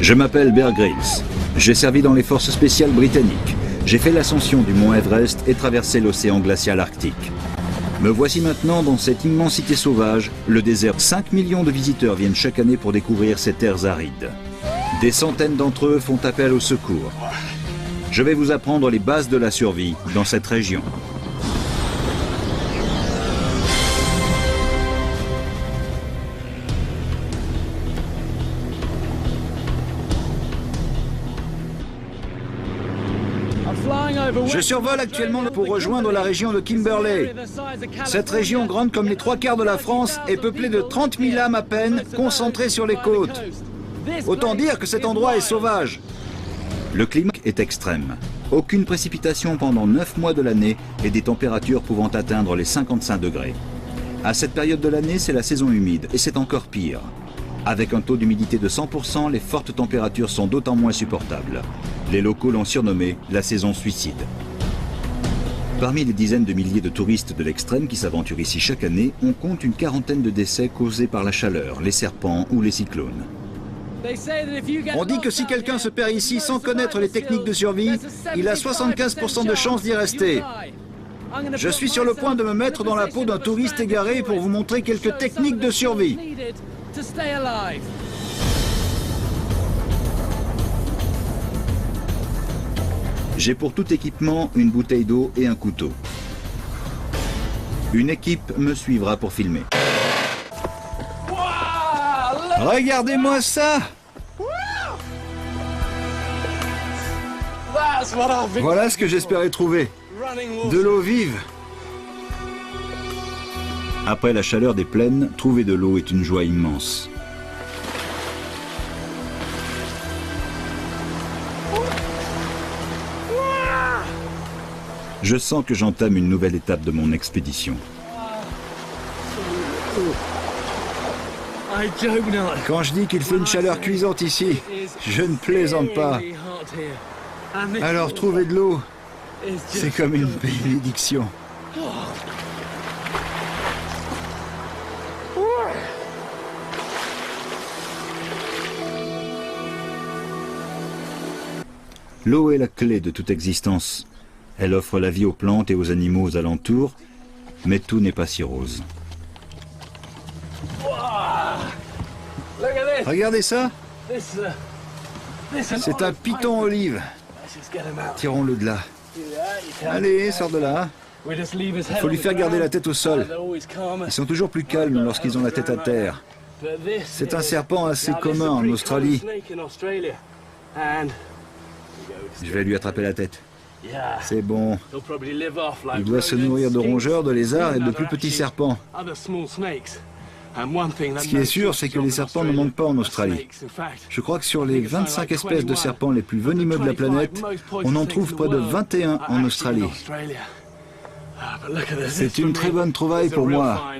Je m'appelle Bear Grylls. J'ai servi dans les forces spéciales britanniques. J'ai fait l'ascension du mont Everest et traversé l'océan glacial arctique. Me voici maintenant dans cette immensité sauvage, le désert. 5 millions de visiteurs viennent chaque année pour découvrir ces terres arides. Des centaines d'entre eux font appel au secours. Je vais vous apprendre les bases de la survie dans cette région. Je survole actuellement pour rejoindre la région de Kimberley. Cette région, grande comme les 3/4 de la France, est peuplée de 30 000 âmes à peine, concentrées sur les côtes. Autant dire que cet endroit est sauvage. Le climat est extrême. Aucune précipitation pendant 9 mois de l'année et des températures pouvant atteindre les 55 degrés. À cette période de l'année, c'est la saison humide et c'est encore pire. Avec un taux d'humidité de 100%, les fortes températures sont d'autant moins supportables. Les locaux l'ont surnommé la saison suicide. Parmi les dizaines de milliers de touristes de l'extrême qui s'aventurent ici chaque année, on compte une quarantaine de décès causés par la chaleur, les serpents ou les cyclones. On dit que si quelqu'un se perd ici sans connaître les techniques de survie, il a 75% de chances d'y rester. Je suis sur le point de me mettre dans la peau d'un touriste égaré pour vous montrer quelques techniques de survie. J'ai pour tout équipement une bouteille d'eau et un couteau. Une équipe me suivra pour filmer. Regardez-moi ça! Voilà ce que j'espérais trouver. De l'eau vive. Après la chaleur des plaines, trouver de l'eau est une joie immense. Je sens que j'entame une nouvelle étape de mon expédition. Quand je dis qu'il fait une chaleur cuisante ici, je ne plaisante pas. Alors trouver de l'eau, c'est comme une bénédiction. L'eau est la clé de toute existence. Elle offre la vie aux plantes et aux animaux aux alentours, mais tout n'est pas si rose. Regardez ça. C'est un python olive. Tirons-le de là. Allez, sors de là. Il faut lui faire garder la tête au sol. Ils sont toujours plus calmes lorsqu'ils ont la tête à terre. C'est un serpent assez commun en Australie. Je vais lui attraper la tête. C'est bon. Il doit se nourrir de rongeurs, de lézards et de plus petits serpents. Ce qui est sûr, c'est que les serpents ne manquent pas en Australie. Je crois que sur les 25 espèces de serpents les plus venimeux de la planète, on en trouve près de 21 en Australie. C'est une très bonne trouvaille pour moi,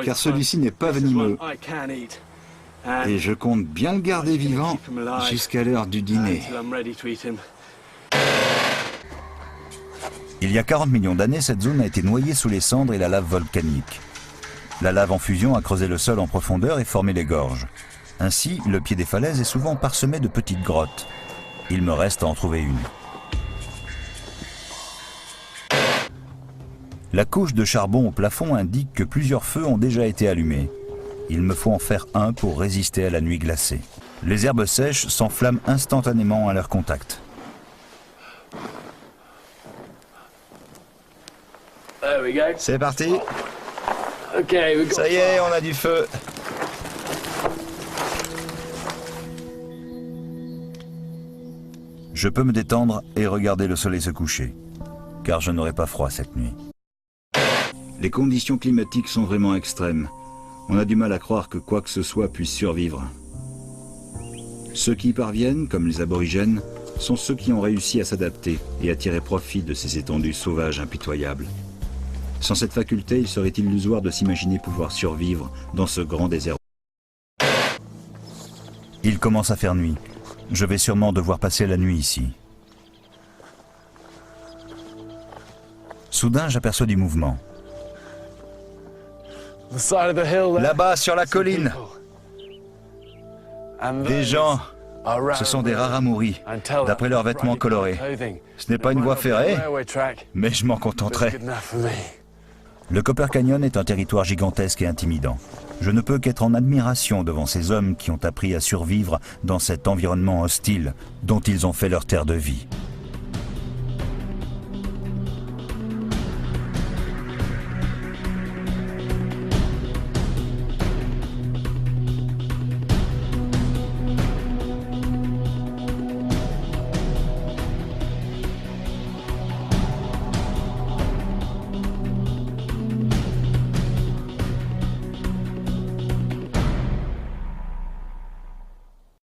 car celui-ci n'est pas venimeux. Et je compte bien le garder vivant jusqu'à l'heure du dîner. Il y a 40 millions d'années, cette zone a été noyée sous les cendres et la lave volcanique. La lave en fusion a creusé le sol en profondeur et formé les gorges. Ainsi, le pied des falaises est souvent parsemé de petites grottes. Il me reste à en trouver une. La couche de charbon au plafond indique que plusieurs feux ont déjà été allumés. Il me faut en faire un pour résister à la nuit glacée. Les herbes sèches s'enflamment instantanément à leur contact. C'est parti. Ça y est, on a du feu. Je peux me détendre et regarder le soleil se coucher, car je n'aurai pas froid cette nuit. Les conditions climatiques sont vraiment extrêmes. On a du mal à croire que quoi que ce soit puisse survivre. Ceux qui y parviennent, comme les aborigènes, sont ceux qui ont réussi à s'adapter et à tirer profit de ces étendues sauvages impitoyables. Sans cette faculté, il serait illusoire de s'imaginer pouvoir survivre dans ce grand désert. Il commence à faire nuit. Je vais sûrement devoir passer la nuit ici. Soudain, j'aperçois du mouvement. Là-bas, sur la colline. Des gens. Ce sont des raramuri, d'après leurs vêtements colorés. Ce n'est pas une voie ferrée, mais je m'en contenterai. Le Copper Canyon est un territoire gigantesque et intimidant. Je ne peux qu'être en admiration devant ces hommes qui ont appris à survivre dans cet environnement hostile dont ils ont fait leur terre de vie.